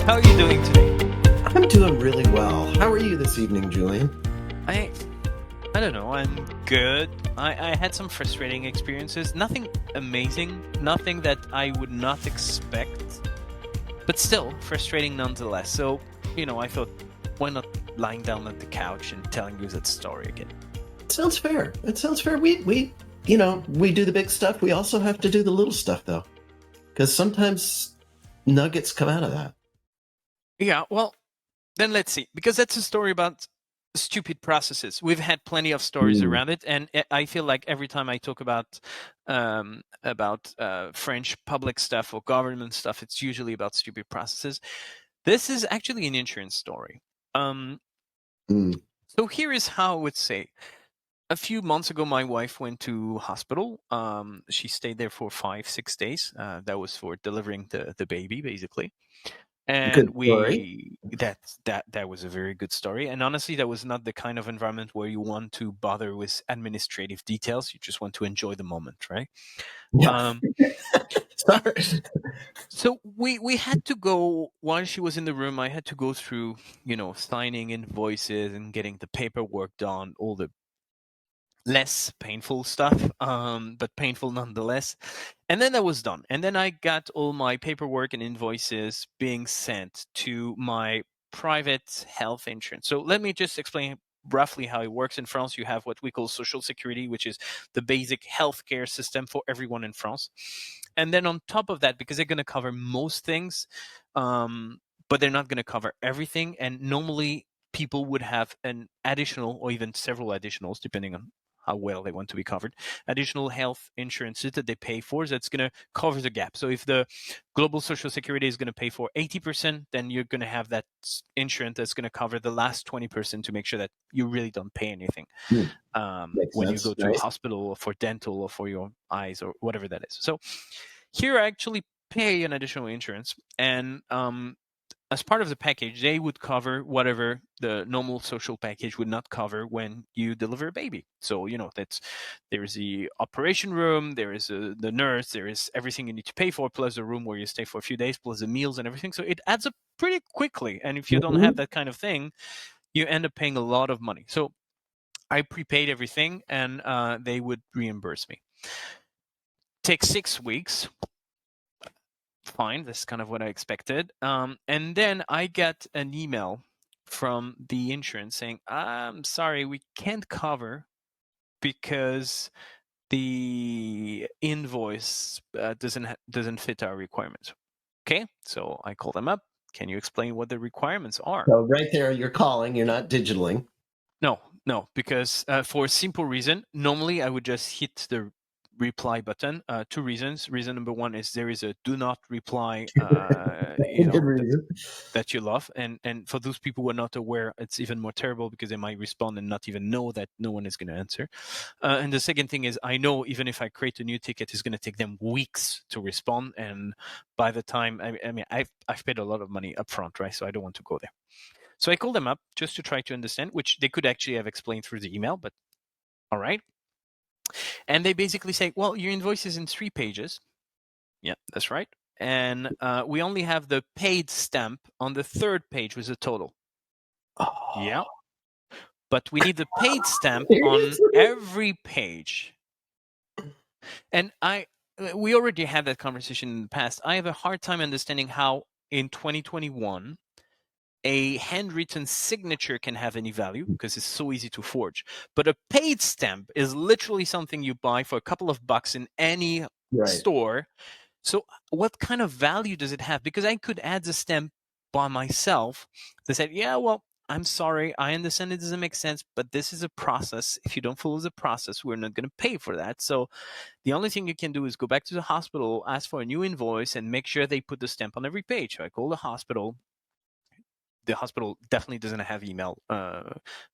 How are you doing today? I'm doing really well. How are you this evening, Julian? I I don't know. I'm good. I had some frustrating experiences. Nothing amazing. Nothing that I would not expect. But still frustrating nonetheless. So, I thought, why not lying down on the couch and telling you that story again? Sounds fair. It sounds fair. We do the big stuff. We also have to do the little stuff though, because sometimes nuggets come out of that. Yeah, well, then let's see. Because that's a story about stupid processes. We've had plenty of stories around it, and I feel like every time I talk about French public stuff or government stuff, it's usually about stupid processes. This is actually an insurance story. So here is how I would say. A few months ago, my wife went to hospital. She stayed there for 5-6 days. That was for delivering the baby, basically. And Good story. that was a very good story. And honestly, that was not the kind of environment where you want to bother with administrative details. You just want to enjoy the moment, right? Yeah. Sorry. So we had to go while she was in the room. I had to go through, signing invoices and getting the paperwork done, all the less painful stuff, but painful nonetheless. And then that was done. And then I got all my paperwork and invoices being sent to my private health insurance. So let me just explain roughly how it works. In France, you have what we call social security, which is the basic healthcare system for everyone in France. And then on top of that, because they're going to cover most things, but they're not going to cover everything. And normally people would have an additional or even several additionals, depending on how well they want to be covered, additional health insurances that they pay for. That's going to cover the gap. So if the global social security is going to pay for 80%, then you're going to have that insurance that's going to cover the last 20% to make sure that you really don't pay anything when you go to a hospital or for dental or for your eyes or whatever that is. So here I actually pay an additional insurance, and as part of the package, they would cover whatever the normal social package would not cover when you deliver a baby. So, there is the operation room, there is the nurse, there is everything you need to pay for, plus the room where you stay for a few days, plus the meals and everything. So it adds up pretty quickly. And if you don't have that kind of thing, you end up paying a lot of money. So I prepaid everything, and they would reimburse me. Takes 6 weeks. Fine, that's kind of what I expected. And then I get an email from the insurance saying, I'm sorry, we can't cover because the invoice doesn't fit our requirements. Okay, so I call them up. Can you explain what the requirements are? So right there, you're calling. You're not digitaling. No, because for a simple reason, normally I would just hit the reply button. 2 reasons. Reason number 1 is there is a do not reply that you love, and for those people who are not aware, it's even more terrible because they might respond and not even know that no one is going to answer. And the second thing is, I know even if I create a new ticket, it's going to take them weeks to respond, and by the time I've paid a lot of money up front, right? So I don't want to go there. So I called them up just to try to understand, which they could actually have explained through the email, but all right. And they basically say, well, your invoice is in 3 pages. Yeah, that's right. And we only have the paid stamp on the 3rd page with the total. Yeah. But we need the paid stamp on every page. And we already had that conversation in the past. I have a hard time understanding how in 2021 a handwritten signature can have any value because it's so easy to forge. But a paid stamp is literally something you buy for a couple of bucks in any store. So what kind of value does it have? Because I could add the stamp by myself. They said, yeah, well, I'm sorry. I understand it doesn't make sense, but this is a process. If you don't follow the process, we're not going to pay for that. So the only thing you can do is go back to the hospital, ask for a new invoice, and make sure they put the stamp on every page. So I call the hospital. The hospital definitely doesn't have email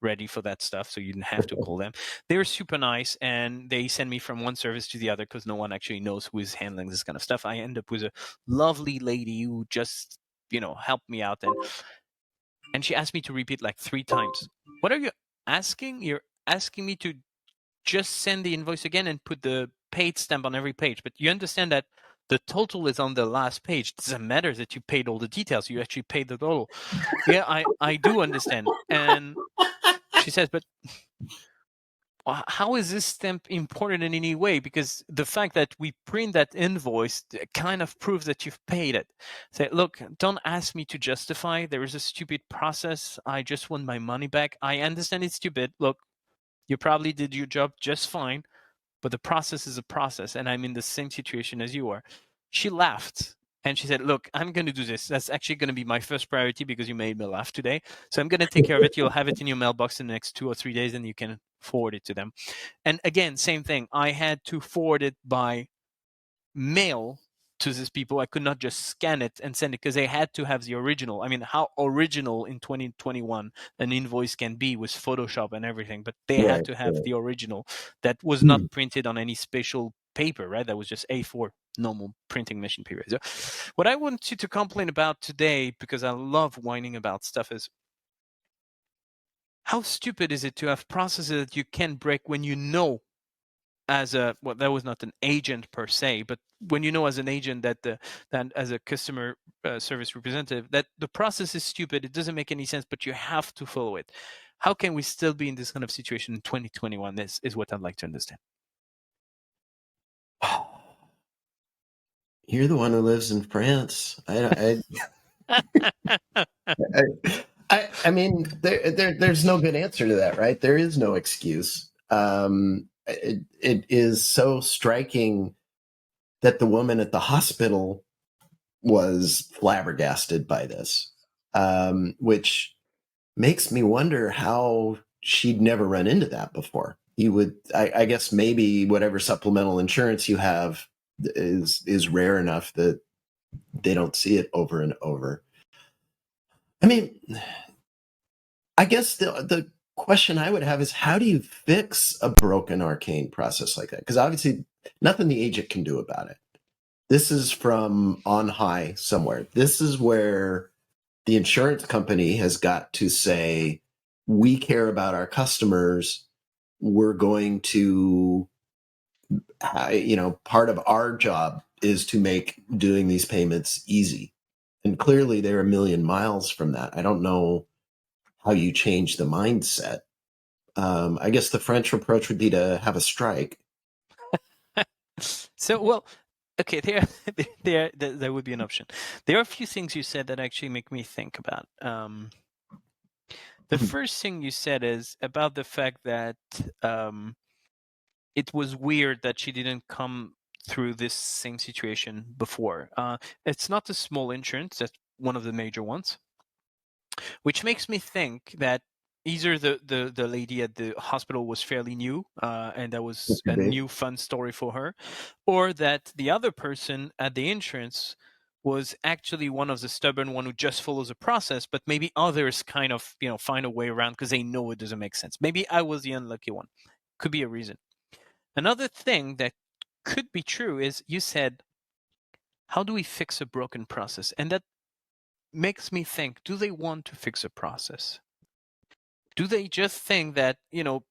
ready for that stuff, so you didn't have to call them. They're super nice, and they send me from one service to the other because no one actually knows who is handling this kind of stuff. I end up with a lovely lady who just, helped me out, and she asked me to repeat like 3 times. What are you asking? You're asking me to just send the invoice again and put the paid stamp on every page. But you understand that The total is on the last page. It doesn't matter that you paid all the details. You actually paid the total. Yeah, I do understand. And she says, but how is this stamp important in any way? Because the fact that we print that invoice kind of proves that you've paid it. Say, look, don't ask me to justify. There is a stupid process. I just want my money back. I understand it's stupid. Look, you probably did your job just fine, but the process is a process, and I'm in the same situation as you are. She laughed. And she said, look, I'm going to do this. That's actually going to be my first priority because you made me laugh today. So I'm going to take care of it. You'll have it in your mailbox in the next 2 or 3 days, and you can forward it to them. And again, same thing. I had to forward it by mail to these people. I could not just scan it and send it because they had to have the original. I mean, how original in 2021 an invoice can be with Photoshop and everything, but they had to have the original that was not printed on any special paper, right? That was just A4 normal printing machine paper. So what I want you to complain about today, because I love whining about stuff, is how stupid is it to have processes that you can break when you know as a, well, that was not an agent per se, but when you know as an agent that as a customer service representative that the process is stupid, it doesn't make any sense, but you have to follow it. How can we still be in this kind of situation in 2021? This is what I'd like to understand. You're the one who lives in France. I mean, there's no good answer to that, right? There is no excuse. It is so striking that the woman at the hospital was flabbergasted by this, which makes me wonder how she'd never run into that before. You would, I guess, maybe whatever supplemental insurance you have is rare enough that they don't see it over and over. I mean, I guess the question I would have is, how do you fix a broken arcane process like that? Because obviously nothing the agent can do about it. This is from on high somewhere. This is where the insurance company has got to say, we care about our customers. We're going to, part of our job is to make doing these payments easy. And clearly they're a million miles from that. I don't know how you change the mindset. I guess the French approach would be to have a strike. So, well, okay, there would be an option. There are a few things you said that actually make me think about. The first thing you said is about the fact that it was weird that she didn't come through this same situation before. It's not a small insurance, that's one of the major ones, which makes me think that either the lady at the hospital was fairly new and that was a new fun story for her, or that the other person at the insurance was actually one of the stubborn one who just follows a process, but maybe others kind of find a way around because they know it doesn't make sense. Maybe I was the unlucky one. Could be a reason. Another thing that could be true is you said, how do we fix a broken process? And that makes me think, do they want to fix a process? Do they just think that,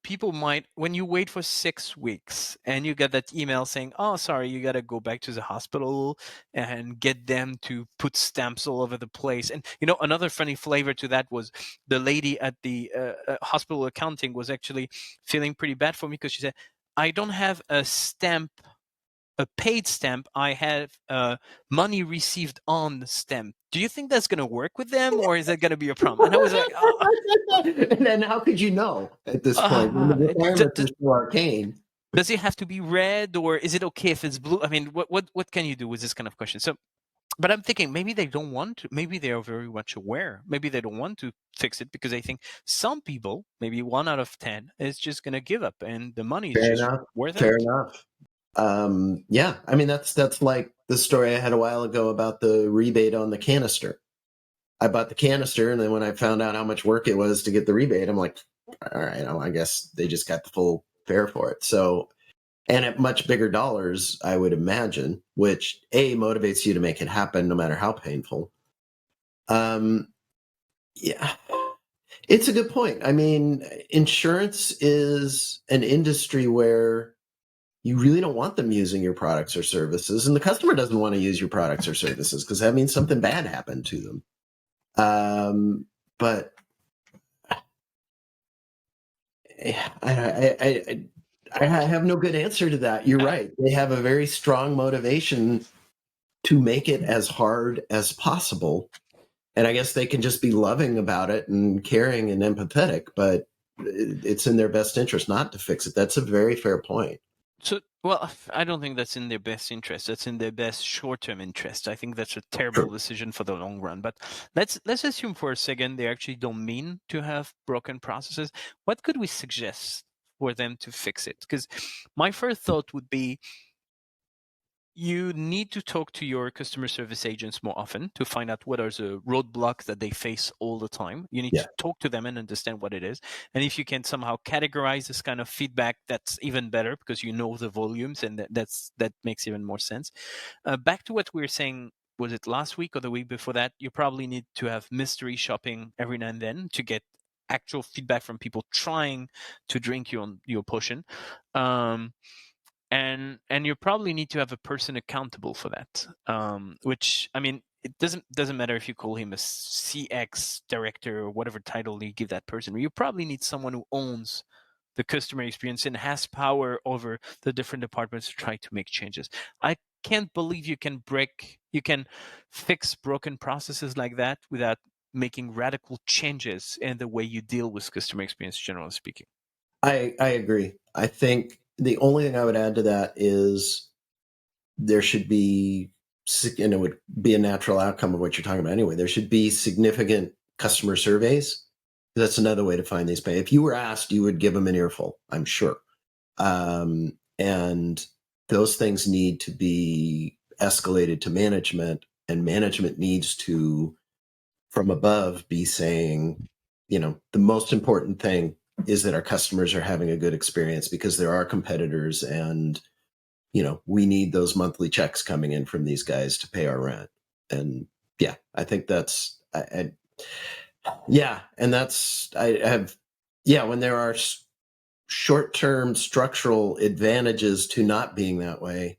people might, when you wait for 6 weeks and you get that email saying, oh, sorry, you got to go back to the hospital and get them to put stamps all over the place. And, another funny flavor to that was the lady at the hospital accounting was actually feeling pretty bad for me because she said, I don't have a paid stamp. I have money received on the stamp. Do you think that's going to work with them, or is that going to be a problem? And I was like, and then how could you know at this point? When the requirements are so arcane. Does it have to be red, or is it okay if it's blue? I mean, what can you do with this kind of question? So, but I'm thinking maybe they don't want to. Maybe they are very much aware. Maybe they don't want to fix it because they think some people, maybe 1 out of 10, is just going to give up, and the money is just worth it. Fair enough. Yeah, I mean that's like the story I had a while ago about the rebate on the canister. I bought the canister, and then when I found out how much work it was to get the rebate, I'm like, all right, I guess they just got the full fare for it. So, and at much bigger dollars, I would imagine, which motivates you to make it happen no matter how painful. Yeah, it's a good point. I mean, insurance is an industry where you really don't want them using your products or services, and the customer doesn't want to use your products or services because that means something bad happened to them. But I have no good answer to that. You're right. They have a very strong motivation to make it as hard as possible. And I guess they can just be loving about it and caring and empathetic, but it's in their best interest not to fix it. That's a very fair point. So, well, I don't think that's in their best interest. That's in their best short-term interest. I think that's a terrible decision for the long run. But let's assume for a second they actually don't mean to have broken processes. What could we suggest for them to fix it? Because my first thought would be, you need to talk to your customer service agents more often to find out what are the roadblocks that they face all the time. You need to talk to them and understand what it is. And if you can somehow categorize this kind of feedback, that's even better because you know the volumes, and that makes even more sense. Back to what we were saying, was it last week or the week before that? You probably need to have mystery shopping every now and then to get actual feedback from people trying to drink your potion. And you probably need to have a person accountable for that. Which, I mean, it doesn't matter if you call him a CX director or whatever title you give that person. You probably need someone who owns the customer experience and has power over the different departments to try to make changes. I can't believe you can fix broken processes like that without making radical changes in the way you deal with customer experience, generally speaking. I agree. I think the only thing I would add to that is there should be, and it would be a natural outcome of what you're talking about anyway, there should be significant customer surveys. That's another way to find these. If you were asked, you would give them an earful, I'm sure. And those things need to be escalated to management, and management needs to, from above, be saying, the most important thing is that our customers are having a good experience, because there are competitors, and we need those monthly checks coming in from these guys to pay our rent. And yeah, I think that's when there are short-term structural advantages to not being that way,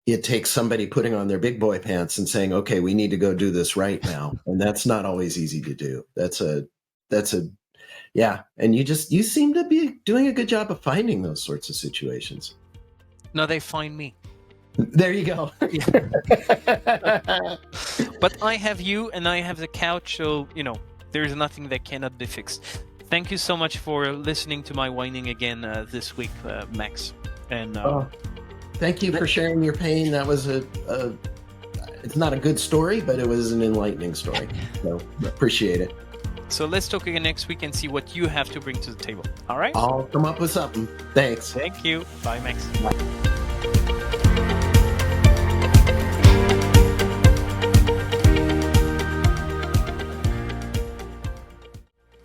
it takes somebody putting on their big boy pants and saying, okay, we need to go do this right now. And that's not always easy to do. And you seem to be doing a good job of finding those sorts of situations. No, they find me. There you go. But I have you and I have the couch, so there's nothing that cannot be fixed. Thank you so much for listening to my whining again this week, Max. And thank you for sharing your pain. That was it's not a good story, but it was an enlightening story. So appreciate it. So let's talk again next week and see what you have to bring to the table. All right? I'll come up with something. Thanks. Thank you. Bye, Max. Bye.